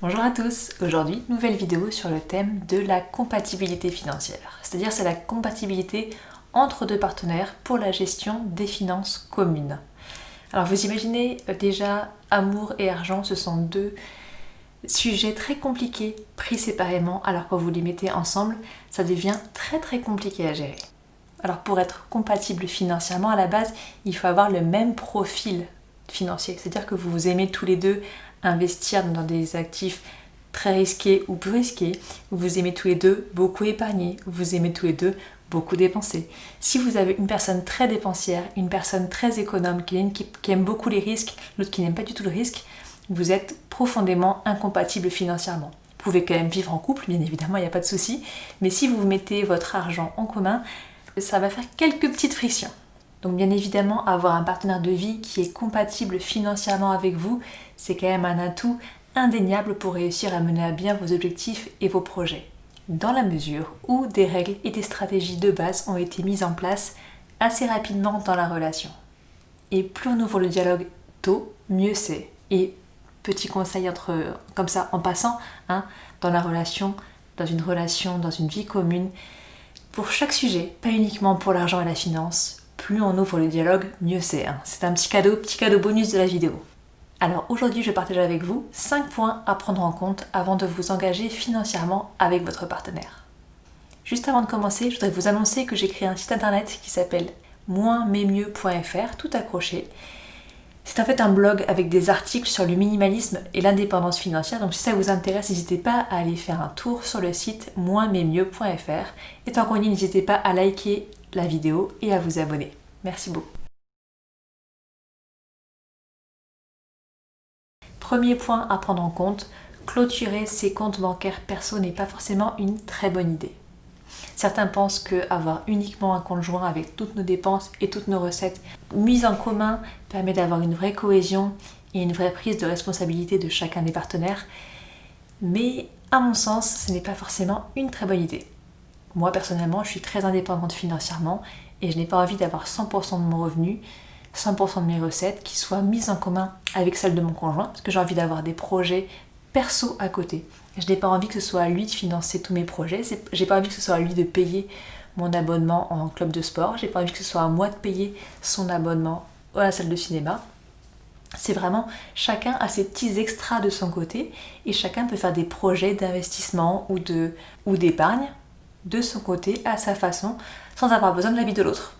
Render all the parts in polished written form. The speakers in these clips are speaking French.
Bonjour à tous, aujourd'hui nouvelle vidéo sur le thème de la compatibilité financière, c'est-à-dire c'est la compatibilité entre deux partenaires pour la gestion des finances communes. Alors vous imaginez déjà amour et argent, ce sont deux sujets très compliqués pris séparément, alors quand vous les mettez ensemble, ça devient très compliqué à gérer. Alors pour être compatible financièrement à la base, il faut avoir le même profil financier, c'est-à-dire que vous aimez tous les deux investir dans des actifs très risqués ou peu risqués, vous aimez tous les deux beaucoup épargner, vous aimez tous les deux beaucoup dépenser. Si vous avez une personne très dépensière, une personne très économe, qui aime beaucoup les risques, l'autre qui n'aime pas du tout le risque, vous êtes profondément incompatibles financièrement. Vous pouvez quand même vivre en couple, bien évidemment, il n'y a pas de souci, mais si vous mettez votre argent en commun, ça va faire quelques petites frictions. Donc bien évidemment, avoir un partenaire de vie qui est compatible financièrement avec vous, c'est quand même un atout indéniable pour réussir à mener à bien vos objectifs et vos projets. Dans la mesure où des règles et des stratégies de base ont été mises en place assez rapidement dans la relation. Et plus on ouvre le dialogue tôt, mieux c'est. Et petit conseil comme ça en passant, dans la relation, dans une vie commune, pour chaque sujet, pas uniquement pour l'argent et la finance, plus on ouvre le dialogue, mieux c'est. C'est un petit cadeau bonus de la vidéo. Alors aujourd'hui, je partage avec vous 5 points à prendre en compte avant de vous engager financièrement avec votre partenaire. Juste avant de commencer, je voudrais vous annoncer que j'ai créé un site internet qui s'appelle moinsmaismieux.fr, tout accroché. C'est en fait un blog avec des articles sur le minimalisme et l'indépendance financière, donc si ça vous intéresse, n'hésitez pas à aller faire un tour sur le site moinsmaismieux.fr. Et tant qu'on y est, n'hésitez pas à liker la vidéo et à vous abonner. Merci beaucoup. Premier point à prendre en compte, clôturer ses comptes bancaires perso n'est pas forcément une très bonne idée. Certains pensent qu'avoir uniquement un compte joint avec toutes nos dépenses et toutes nos recettes mises en commun permet d'avoir une vraie cohésion et une vraie prise de responsabilité de chacun des partenaires. Mais à mon sens, ce n'est pas forcément une très bonne idée. Moi personnellement, je suis très indépendante financièrement et je n'ai pas envie d'avoir 100% de mon revenu, 100% de mes recettes qui soient mises en commun avec celles de mon conjoint, parce que j'ai envie d'avoir des projets perso à côté. Je n'ai pas envie que ce soit à lui de financer tous mes projets, j'ai pas envie que ce soit à lui de payer mon abonnement en club de sport, j'ai pas envie que ce soit à moi de payer son abonnement à la salle de cinéma. C'est vraiment chacun a ses petits extras de son côté et chacun peut faire des projets d'investissement ou d'épargne de son côté à sa façon sans avoir besoin de l'avis de l'autre.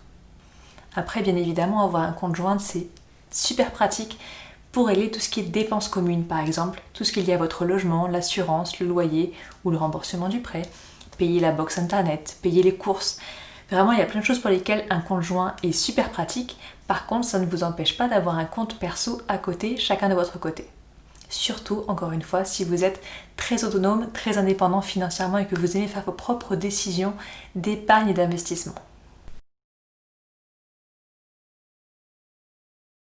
Après, bien évidemment, avoir un compte joint, c'est super pratique pour régler tout ce qui est dépenses communes, par exemple, tout ce qui est lié à votre logement, l'assurance, le loyer ou le remboursement du prêt, payer la box internet, payer les courses. Vraiment, il y a plein de choses pour lesquelles un compte joint est super pratique. Par contre, ça ne vous empêche pas d'avoir un compte perso à côté, chacun de votre côté. Surtout, encore une fois, si vous êtes très autonome, très indépendant financièrement et que vous aimez faire vos propres décisions d'épargne et d'investissement.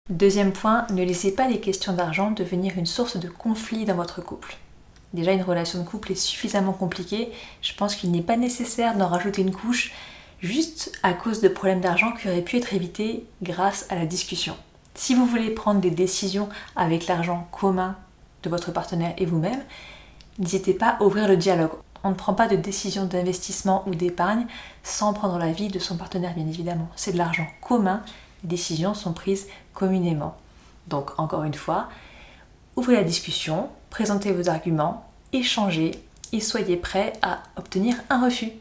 Deuxième point, ne laissez pas les questions d'argent devenir une source de conflit dans votre couple. Déjà, une relation de couple est suffisamment compliquée, je pense qu'il n'est pas nécessaire d'en rajouter une couche juste à cause de problèmes d'argent qui auraient pu être évités grâce à la discussion. Si vous voulez prendre des décisions avec l'argent commun de votre partenaire et vous-même, n'hésitez pas à ouvrir le dialogue. On ne prend pas de décision d'investissement ou d'épargne sans prendre l'avis de son partenaire, bien évidemment. C'est de l'argent commun, les décisions sont prises communément. Donc, encore une fois, ouvrez la discussion, présentez vos arguments, échangez et soyez prêts à obtenir un refus.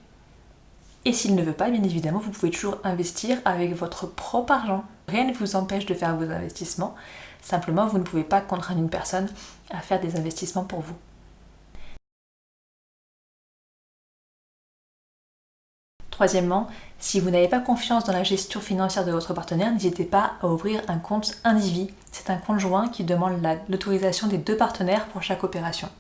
Et s'il ne veut pas, bien évidemment, vous pouvez toujours investir avec votre propre argent. Rien ne vous empêche de faire vos investissements, simplement vous ne pouvez pas contraindre une personne à faire des investissements pour vous. Troisièmement, si vous n'avez pas confiance dans la gestion financière de votre partenaire, n'hésitez pas à ouvrir un compte individu. C'est un compte joint qui demande l'autorisation des deux partenaires pour chaque opération.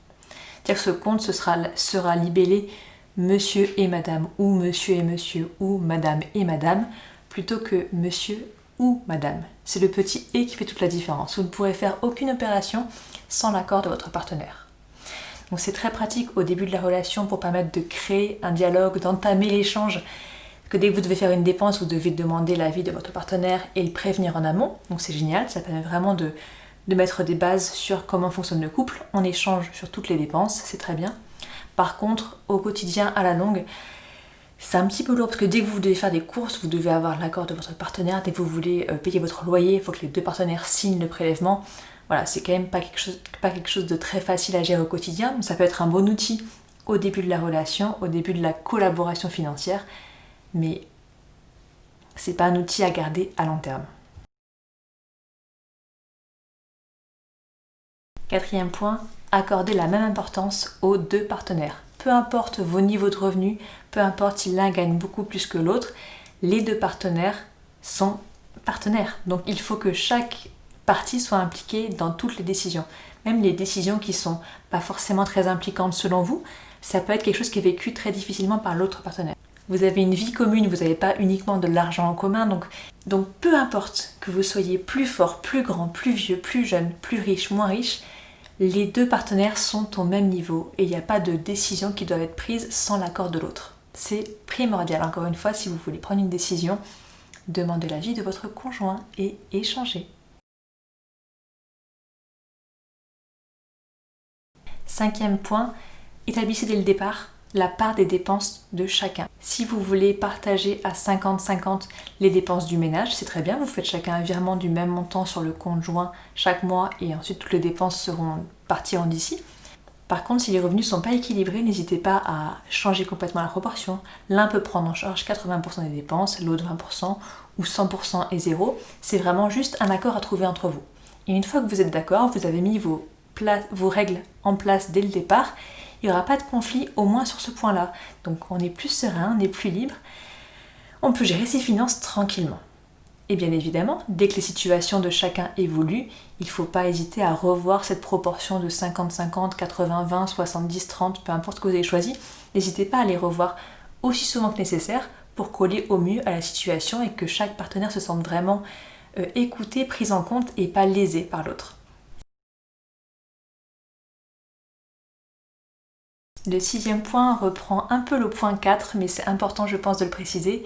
C'est-à-dire que ce compte sera libellé Monsieur et Madame ou Monsieur et Monsieur ou Madame et Madame plutôt que Monsieur ou Madame. C'est le petit « et » qui fait toute la différence. Vous ne pourrez faire aucune opération sans l'accord de votre partenaire. Donc c'est très pratique au début de la relation pour permettre de créer un dialogue, d'entamer l'échange. Que dès que vous devez faire une dépense, vous devez demander l'avis de votre partenaire et le prévenir en amont. Donc c'est génial, ça permet vraiment de mettre des bases sur comment fonctionne le couple, on échange sur toutes les dépenses, c'est très bien. Par contre, au quotidien, à la longue, c'est un petit peu lourd parce que dès que vous devez faire des courses, vous devez avoir l'accord de votre partenaire. Dès que vous voulez payer votre loyer, il faut que les deux partenaires signent le prélèvement. Voilà, c'est quand même pas quelque chose de très facile à gérer au quotidien. Ça peut être un bon outil au début de la relation, au début de la collaboration financière, mais c'est pas un outil à garder à long terme. Quatrième point, accorder la même importance aux deux partenaires. Peu importe vos niveaux de revenus, peu importe si l'un gagne beaucoup plus que l'autre, les deux partenaires sont partenaires. Donc il faut que chaque partie soit impliquée dans toutes les décisions. Même les décisions qui ne sont pas forcément très impliquantes selon vous, ça peut être quelque chose qui est vécu très difficilement par l'autre partenaire. Vous avez une vie commune, vous n'avez pas uniquement de l'argent en commun, donc peu importe que vous soyez plus fort, plus grand, plus vieux, plus jeune, plus riche, moins riche, les deux partenaires sont au même niveau et il n'y a pas de décision qui doit être prise sans l'accord de l'autre. C'est primordial. Encore une fois, si vous voulez prendre une décision, demandez l'avis de votre conjoint et échangez. Cinquième point, établissez dès le départ la part des dépenses de chacun. Si vous voulez partager à 50-50 les dépenses du ménage, c'est très bien, vous faites chacun un virement du même montant sur le compte joint chaque mois et ensuite toutes les dépenses seront partiront d'ici. Par contre, si les revenus ne sont pas équilibrés, n'hésitez pas à changer complètement la proportion. L'un peut prendre en charge 80% des dépenses, l'autre 20% ou 100% et 0. C'est vraiment juste un accord à trouver entre vous. Et une fois que vous êtes d'accord, vous avez mis vos règles en place dès le départ, il n'y aura pas de conflit au moins sur ce point-là. Donc on est plus serein, on est plus libre, on peut gérer ses finances tranquillement. Et bien évidemment, dès que les situations de chacun évoluent, il ne faut pas hésiter à revoir cette proportion de 50-50, 80-20, 70-30, peu importe ce que vous avez choisi. N'hésitez pas à les revoir aussi souvent que nécessaire pour coller au mieux à la situation et que chaque partenaire se sente vraiment écouté, pris en compte et pas lésé par l'autre. Le sixième point reprend un peu le point 4, mais c'est important je pense de le préciser.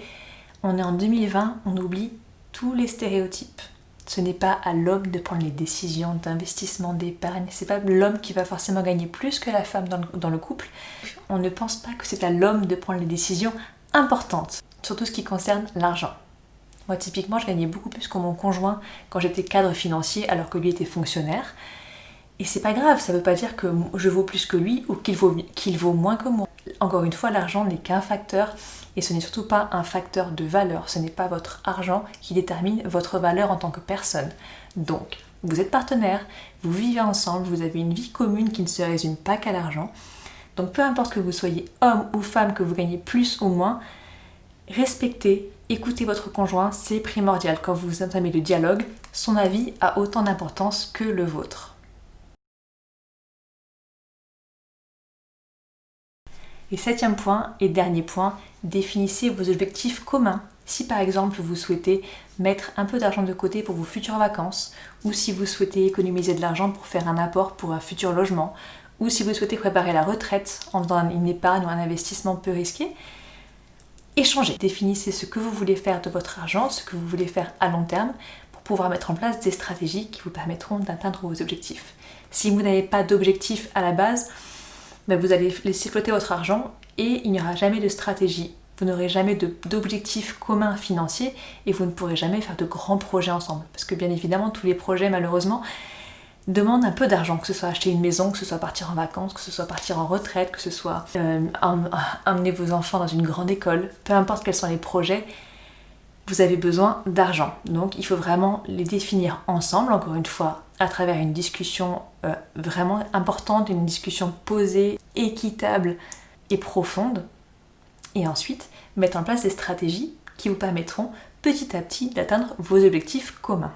On est en 2020, on oublie tous les stéréotypes. Ce n'est pas à l'homme de prendre les décisions d'investissement, d'épargne. C'est pas l'homme qui va forcément gagner plus que la femme dans le couple. On ne pense pas que c'est à l'homme de prendre les décisions importantes, surtout ce qui concerne l'argent. Moi typiquement, je gagnais beaucoup plus que mon conjoint quand j'étais cadre financier alors que lui était fonctionnaire. Et c'est pas grave, ça veut pas dire que je vaux plus que lui ou qu'il vaut moins que moi. Encore une fois, l'argent n'est qu'un facteur et ce n'est surtout pas un facteur de valeur. Ce n'est pas votre argent qui détermine votre valeur en tant que personne. Donc, vous êtes partenaires, vous vivez ensemble, vous avez une vie commune qui ne se résume pas qu'à l'argent. Donc, peu importe que vous soyez homme ou femme, que vous gagnez plus ou moins, respectez, écoutez votre conjoint, c'est primordial. Quand vous entamez le dialogue, son avis a autant d'importance que le vôtre. Et septième point et dernier point, définissez vos objectifs communs. Si par exemple vous souhaitez mettre un peu d'argent de côté pour vos futures vacances, ou si vous souhaitez économiser de l'argent pour faire un apport pour un futur logement, ou si vous souhaitez préparer la retraite en faisant une épargne ou un investissement peu risqué, échangez. Définissez ce que vous voulez faire de votre argent, ce que vous voulez faire à long terme, pour pouvoir mettre en place des stratégies qui vous permettront d'atteindre vos objectifs. Si vous n'avez pas d'objectif à la base, vous allez laisser flotter votre argent et il n'y aura jamais de stratégie. Vous n'aurez jamais d'objectif commun financier et vous ne pourrez jamais faire de grands projets ensemble. Parce que bien évidemment, tous les projets, malheureusement, demandent un peu d'argent. Que ce soit acheter une maison, que ce soit partir en vacances, que ce soit partir en retraite, que ce soit emmener vos enfants dans une grande école. Peu importe quels sont les projets, vous avez besoin d'argent. Donc il faut vraiment les définir ensemble, encore une fois, à travers une discussion vraiment importante, une discussion posée, équitable et profonde. Et ensuite, mettre en place des stratégies qui vous permettront petit à petit d'atteindre vos objectifs communs.